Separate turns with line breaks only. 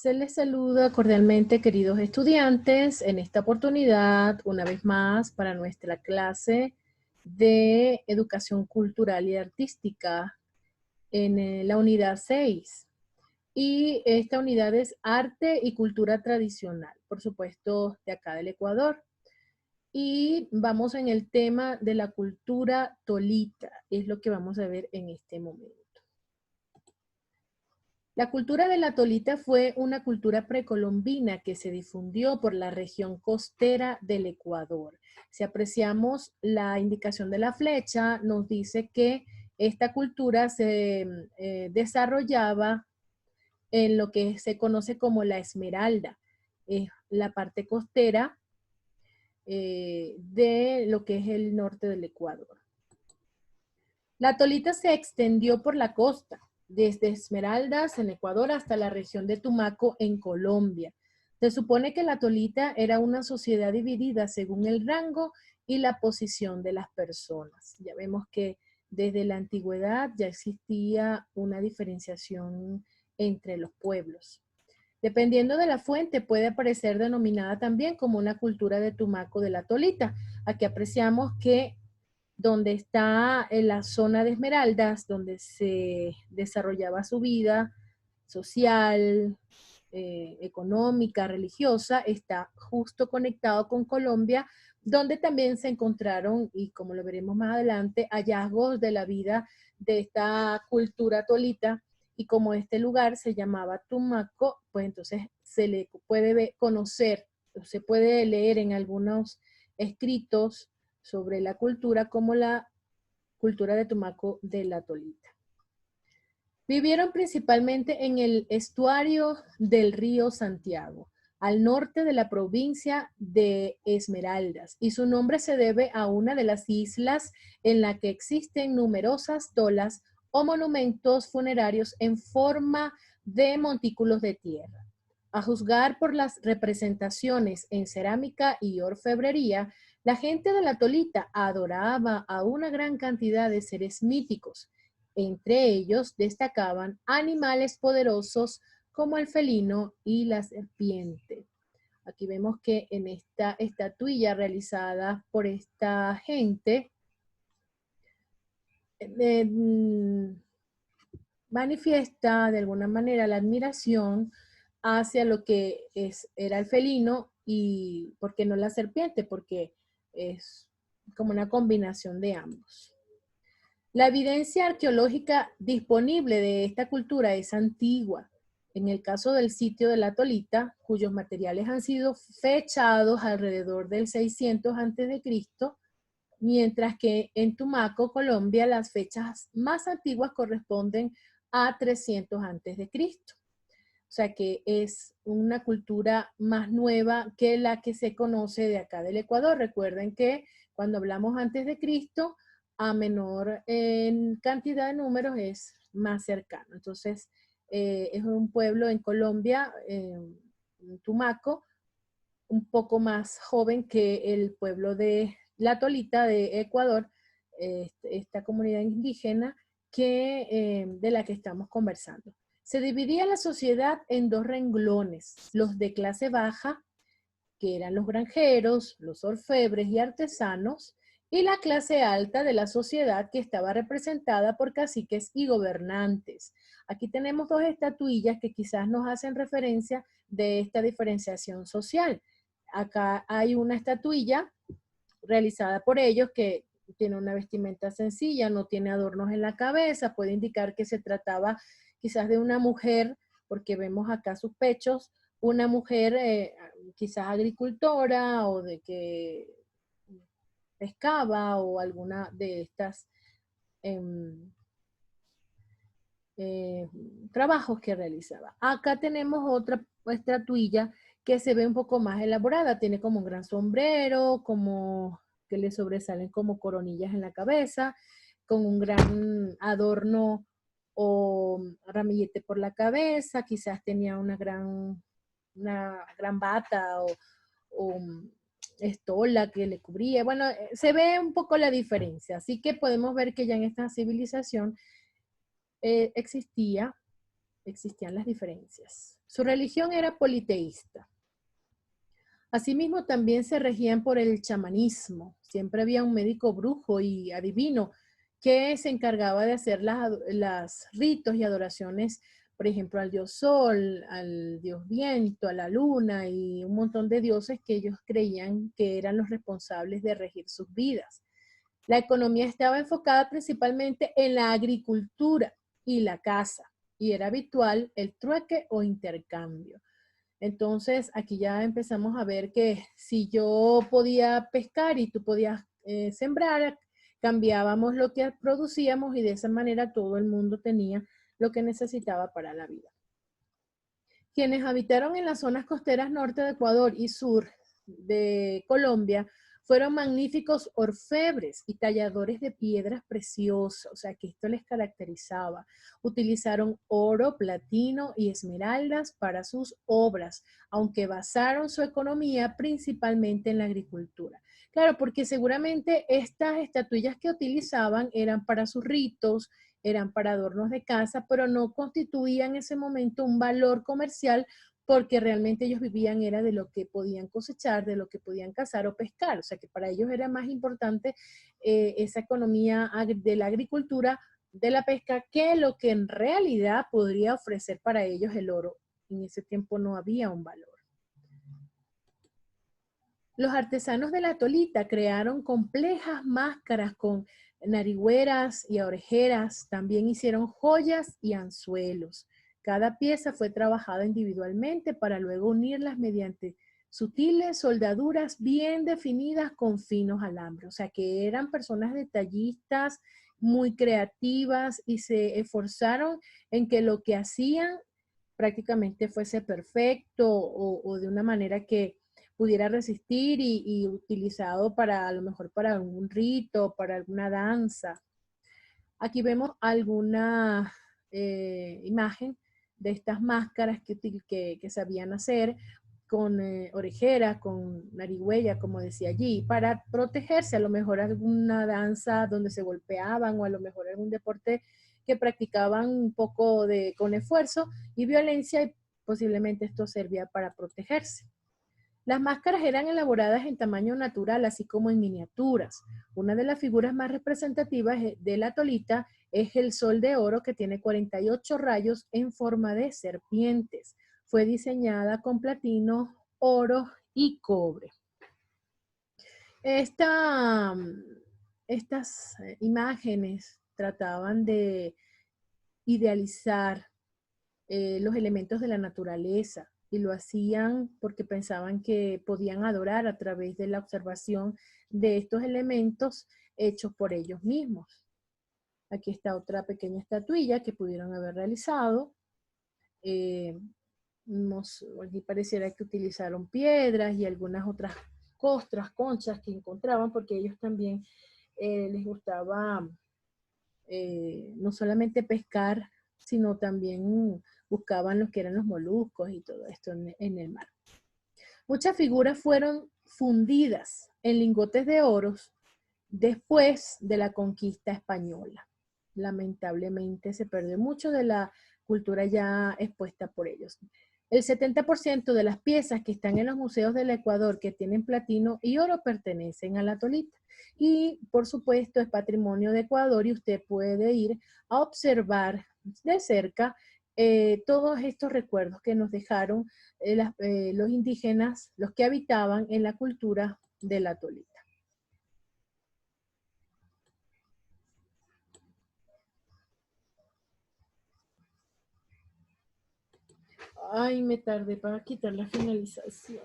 Se les saluda cordialmente, queridos estudiantes, en esta oportunidad, una vez más, para nuestra clase de Educación Cultural y Artística en la unidad 6. Y esta unidad es Arte y Cultura Tradicional, por supuesto, de acá del Ecuador. Y vamos en el tema de la cultura tolita, es lo que vamos a ver en este momento. La cultura de la tolita fue una cultura precolombina que se difundió por la región costera del Ecuador. Si apreciamos la indicación de la flecha, nos dice que esta cultura se desarrollaba en lo que se conoce como la Esmeralda, la parte costera de lo que es el norte del Ecuador. La tolita se extendió por la costa, desde Esmeraldas en Ecuador hasta la región de Tumaco en Colombia. Se supone que la tolita era una sociedad dividida según el rango y la posición de las personas. Ya vemos que desde la antigüedad ya existía una diferenciación entre los pueblos. Dependiendo de la fuente, puede aparecer denominada también como una cultura de Tumaco de la Tolita. Aquí apreciamos que donde está en la zona de Esmeraldas, donde se desarrollaba su vida social, económica, religiosa, está justo conectado con Colombia, donde también se encontraron, y como lo veremos más adelante, hallazgos de la vida de esta cultura tolita, y como este lugar se llamaba Tumaco, pues entonces se le puede conocer, se puede leer en algunos escritos sobre la cultura como la cultura de Tumaco de la Tolita. Vivieron principalmente en el estuario del río Santiago, al norte de la provincia de Esmeraldas, y su nombre se debe a una de las islas en la que existen numerosas tolas o monumentos funerarios en forma de montículos de tierra. A juzgar por las representaciones en cerámica y orfebrería, la gente de la Tolita adoraba a una gran cantidad de seres míticos. Entre ellos destacaban animales poderosos como el felino y la serpiente. Aquí vemos que en esta estatuilla realizada por esta gente manifiesta de alguna manera la admiración hacia lo que era el felino y, ¿por qué no la serpiente? Porque es como una combinación de ambos. La evidencia arqueológica disponible de esta cultura es antigua. En el caso del sitio de la Tolita, cuyos materiales han sido fechados alrededor del 600 a.C., mientras que en Tumaco, Colombia, las fechas más antiguas corresponden a 300 a.C. O sea que es una cultura más nueva que la que se conoce de acá del Ecuador. Recuerden que cuando hablamos antes de Cristo, a menor en cantidad de números es más cercano. Entonces, es un pueblo en Colombia, Tumaco, un poco más joven que el pueblo de La Tolita de Ecuador, esta comunidad indígena de la que estamos conversando. Se dividía la sociedad en dos renglones, los de clase baja, que eran los granjeros, los orfebres y artesanos, y la clase alta de la sociedad que estaba representada por caciques y gobernantes. Aquí tenemos dos estatuillas que quizás nos hacen referencia de esta diferenciación social. Acá hay una estatuilla realizada por ellos que tiene una vestimenta sencilla, no tiene adornos en la cabeza, puede indicar que se trataba quizás de una mujer, porque vemos acá sus pechos, una mujer quizás agricultora o de que pescaba o alguna de estas eh, eh, trabajos que realizaba. Acá tenemos otra estatuilla que se ve un poco más elaborada, tiene como un gran sombrero, como que le sobresalen como coronillas en la cabeza, con un gran adorno o ramillete por la cabeza, quizás tenía una gran bata o estola que le cubría. Bueno, se ve un poco la diferencia, así que podemos ver que ya en esta civilización existía existían las diferencias. Su religión era politeísta. Asimismo, también se regían por el chamanismo. Siempre había un médico brujo y adivino que se encargaba de hacer las ritos y adoraciones, por ejemplo, al dios sol, al dios viento, a la luna y un montón de dioses que ellos creían que eran los responsables de regir sus vidas. La economía estaba enfocada principalmente en la agricultura y la caza, y era habitual el trueque o intercambio. Entonces, aquí ya empezamos a ver que si yo podía pescar y tú podías sembrar, cambiábamos lo que producíamos y de esa manera todo el mundo tenía lo que necesitaba para la vida. Quienes habitaron en las zonas costeras norte de Ecuador y sur de Colombia fueron magníficos orfebres y talladores de piedras preciosas, o sea que esto les caracterizaba. Utilizaron oro, platino y esmeraldas para sus obras, aunque basaron su economía principalmente en la agricultura. Claro, porque seguramente estas estatuillas que utilizaban eran para sus ritos, eran para adornos de casa, pero no constituían en ese momento un valor comercial porque realmente ellos vivían era de lo que podían cosechar, de lo que podían cazar o pescar. O sea que para ellos era más importante esa economía de la agricultura, de la pesca, que lo que en realidad podría ofrecer para ellos el oro. En ese tiempo no había un valor. Los artesanos de la Tolita crearon complejas máscaras con narigüeras y orejeras. También hicieron joyas y anzuelos. Cada pieza fue trabajada individualmente para luego unirlas mediante sutiles soldaduras bien definidas con finos alambres. O sea que eran personas detallistas, muy creativas y se esforzaron en que lo que hacían prácticamente fuese perfecto o de una manera que pudiera resistir y utilizado para a lo mejor para algún rito, para alguna danza. Aquí vemos alguna imagen de estas máscaras que sabían hacer con orejeras, con narigüeya, como decía allí, para protegerse, a lo mejor alguna danza donde se golpeaban o a lo mejor algún deporte que practicaban un poco con esfuerzo y violencia y posiblemente esto servía para protegerse. Las máscaras eran elaboradas en tamaño natural, así como en miniaturas. Una de las figuras más representativas de la Tolita es el sol de oro que tiene 48 rayos en forma de serpientes. Fue diseñada con platino, oro y cobre. Estas imágenes trataban de idealizar los elementos de la naturaleza y lo hacían porque pensaban que podían adorar a través de la observación de estos elementos hechos por ellos mismos. Aquí está otra pequeña estatuilla que pudieron haber realizado. Aquí pareciera que utilizaron piedras y algunas otras costras, conchas que encontraban porque ellos también les gustaba no solamente pescar, sino también buscaban lo que eran los moluscos y todo esto en el mar. Muchas figuras fueron fundidas en lingotes de oro después de la conquista española. Lamentablemente se perdió mucho de la cultura ya expuesta por ellos. El 70% de las piezas que están en los museos del Ecuador que tienen platino y oro pertenecen a la Tolita. Y por supuesto es patrimonio de Ecuador y usted puede ir a observar de cerca todos estos recuerdos que nos dejaron los indígenas, los que habitaban en la cultura de la Tolita. Ay, me tardé para quitar la finalización.